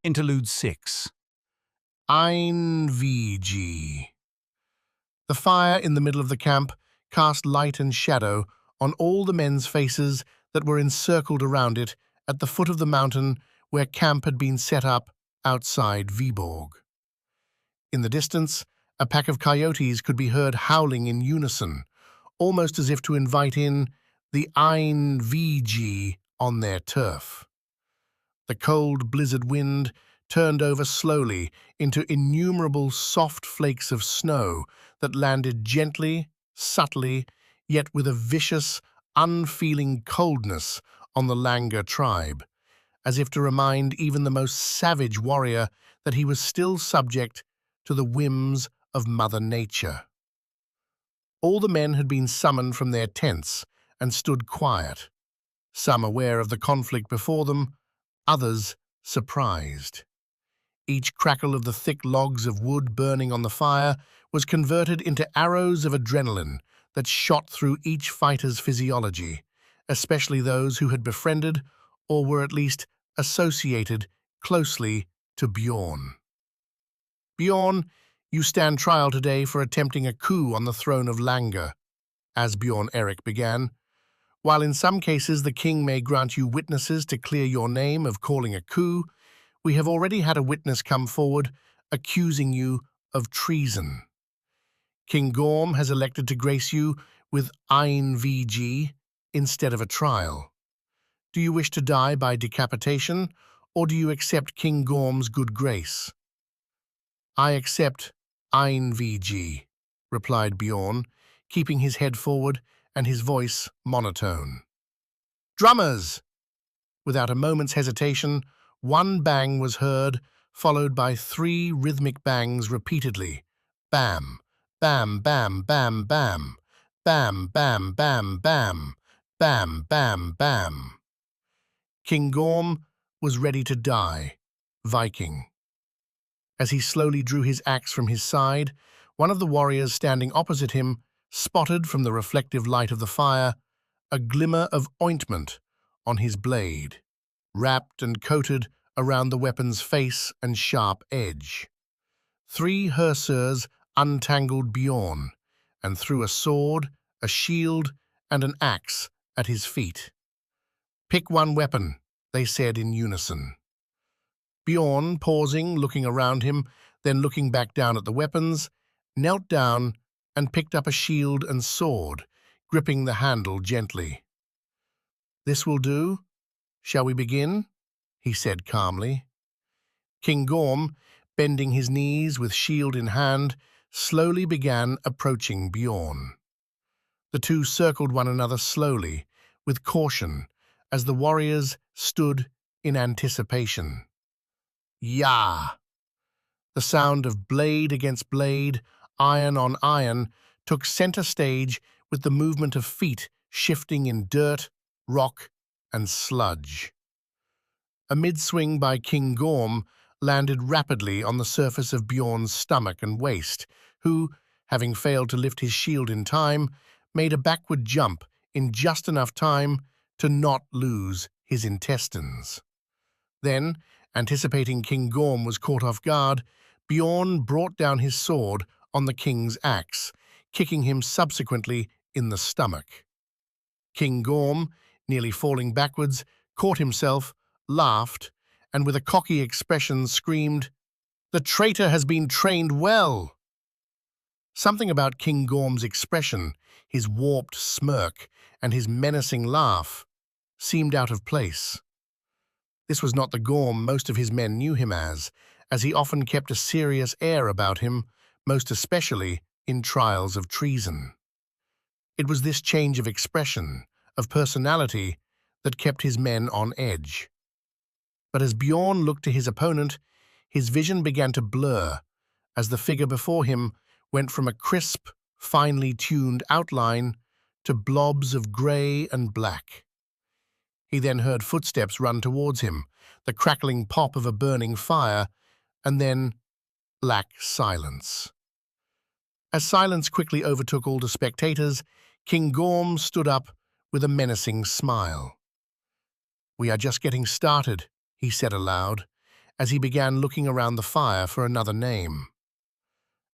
Interlude VI. Einvigi. The fire in the middle of the camp cast light and shadow on all the men's faces that were encircled around it at the foot of the mountain where camp had been set up outside Viborg. In the distance, a pack of coyotes could be heard howling in unison, almost as if to invite in the Einvigi on their turf. The cold blizzard wind turned over slowly into innumerable soft flakes of snow that landed gently, subtly, yet with a vicious, unfeeling coldness on the Langer tribe, as if to remind even the most savage warrior that he was still subject to the whims of Mother Nature. All the men had been summoned from their tents and stood quiet, some aware of the conflict before them, others surprised. Each crackle of the thick logs of wood burning on the fire was converted into arrows of adrenaline that shot through each fighter's physiology, especially those who had befriended or were at least associated closely to Bjorn. Bjorn, you stand trial today for attempting a coup on the throne of Langer, as Bjorn Erik began. While in some cases the king may grant you witnesses to clear your name of calling a coup, we have already had a witness come forward accusing you of treason. King Gorm has elected to grace you with Einvigi instead of a trial. Do you wish to die by decapitation, or do you accept King Gorm's good grace? I accept Einvigi, replied Bjorn, keeping his head forward and his voice monotone. Drummers! Without a moment's hesitation, one bang was heard, followed by 3 rhythmic bangs repeatedly. Bam, bam, bam, bam, bam, bam, bam, bam, bam, bam, bam, bam. King Gorm was ready to die, Viking. As he slowly drew his axe from his side, one of the warriors standing opposite him spotted from the reflective light of the fire a glimmer of ointment on his blade, wrapped and coated around the weapon's face and sharp edge. 3 hussars untangled Bjorn and threw a sword, a shield, and an axe at his feet. Pick one weapon, they said in unison. Bjorn, pausing, looking around him, then looking back down at the weapons, knelt down and picked up a shield and sword, gripping the handle gently. This will do. Shall we begin? He said calmly. King Gorm, bending his knees with shield in hand, slowly began approaching Bjorn. The two circled one another slowly, with caution, as the warriors stood in anticipation. Yah! The sound of blade against blade, iron on iron, took center stage with the movement of feet shifting in dirt, rock, and sludge. A mid-swing by King Gorm landed rapidly on the surface of Bjorn's stomach and waist, who, having failed to lift his shield in time, made a backward jump in just enough time to not lose his intestines. Then, anticipating King Gorm was caught off guard, Bjorn brought down his sword on the king's axe, kicking him subsequently in the stomach. King Gorm, nearly falling backwards, caught himself, laughed, and with a cocky expression screamed, "The traitor has been trained well!" Something about King Gorm's expression, his warped smirk, and his menacing laugh, seemed out of place. This was not the Gorm most of his men knew him as he often kept a serious air about him, most especially in trials of treason. It was this change of expression, of personality, that kept his men on edge. But as Bjorn looked to his opponent, his vision began to blur as the figure before him went from a crisp, finely tuned outline to blobs of grey and black. He then heard footsteps run towards him, the crackling pop of a burning fire, and then black silence. As silence quickly overtook all the spectators, King Gorm stood up with a menacing smile. "We are just getting started," he said aloud, as he began looking around the fire for another name.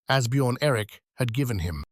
Asbjorn Erik had given him.